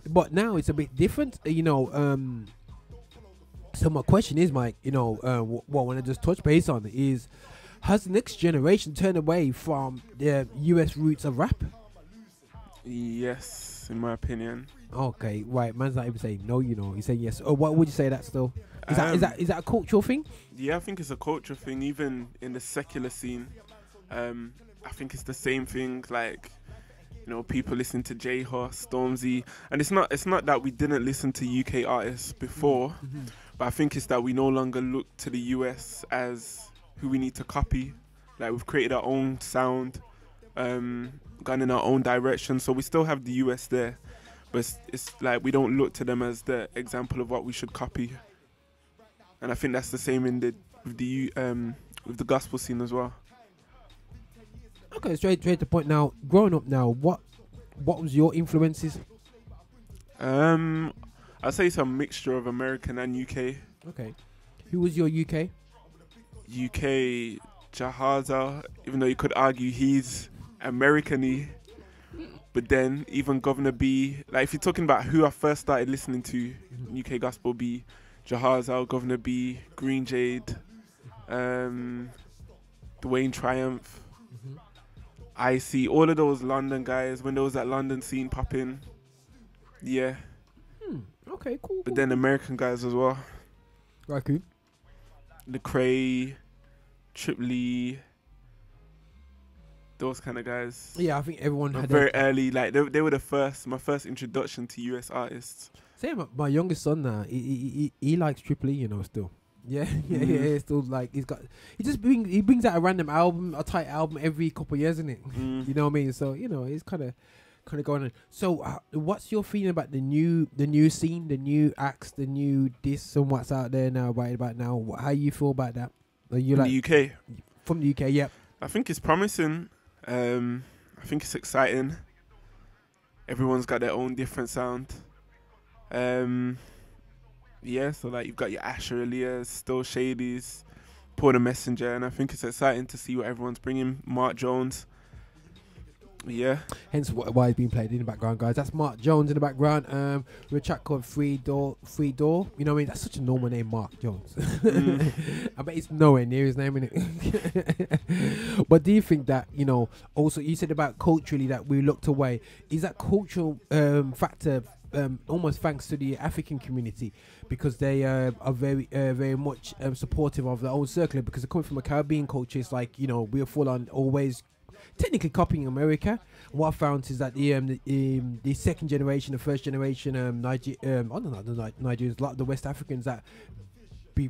But now it's a bit different, so my question is, Mike, what I want to just touch base on is, has the next generation turned away from the US roots of rap? Yes, in my opinion. Okay, right. Man's not even saying no, he's saying yes. Or what would you say that still? Is that a cultural thing? Yeah, I think it's a cultural thing. Even in the secular scene, I think it's the same thing. Like, people listen to Djay, Stormzy, and it's not that we didn't listen to UK artists before, but I think it's that we no longer look to the US as who we need to copy. Like, we've created our own sound, gone in our own direction. So we still have the US there, but it's like we don't look to them as the example of what we should copy. And I think that's the same with the gospel scene as well. Okay, straight to the point now. Growing up now, what was your influences? I'd say it's a mixture of American and UK. Okay. Who was your UK? UK, Jahaza, even though you could argue he's American-y. But then even Governor B, like if you're talking about who I first started listening to, UK gospel, B, Jahaza, Governor B, Green Jade, Dwayne Triumph, Icy, all of those London guys, when there was that London scene popping. Yeah. Okay, cool. But then American guys as well. Right, cool. Lecrae, Trip Lee, those kind of guys. Yeah, I think everyone had very early, like they were my first introduction to US artists. Same, my youngest son now, he likes Trip Lee, still. Yeah, still like he brings out a random album, a tight album every couple of years, isn't it? You know what I mean? So it's kind of going on. So what's your feeling about the new scene, the new acts, the new this and what's out there now right about now? How you feel about that? Are you the UK? From the UK, yeah. I think it's promising. I think it's exciting. Everyone's got their own different sound. Yeah, so like you've got your Asher Aaliyahs, Still Shadys, Porter Messenger, and I think it's exciting to see what everyone's bringing. Mark Jones. Yeah. Hence why he's being played in the background, guys. That's Mark Jones in the background. With a track called Free Door. You know what I mean? That's such a normal name, Mark Jones. I bet it's nowhere near his name, innit? But do you think that, also you said about culturally that we looked away. Is that cultural factor almost thanks to the African community, because they are very much supportive of their own circle, because they're coming from a Caribbean culture? It's like, we're full on always technically copying America. What I found is that the second generation, the first generation Nigerians, a lot of the West Africans that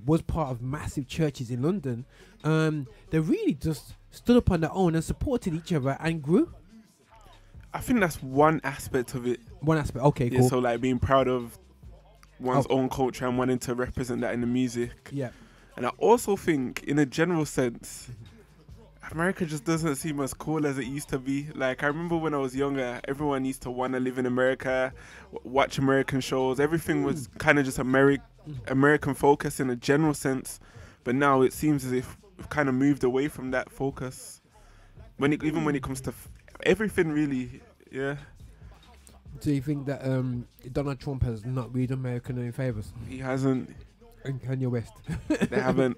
was part of massive churches in London, they really just stood up on their own and supported each other and grew. I think that's one aspect of it. One aspect, okay, cool. Yeah, so like being proud of one's own culture and wanting to represent that in the music. Yeah. And I also think, in a general sense, America just doesn't seem as cool as it used to be. Like, I remember when I was younger, everyone used to want to live in America, watch American shows. Everything was kind of just American focus in a general sense. But now it seems as if we've kind of moved away from that focus. Even when it comes to everything, really, yeah. Do you think that Donald Trump has not really done America any favours? He hasn't. And Kanye West? They haven't.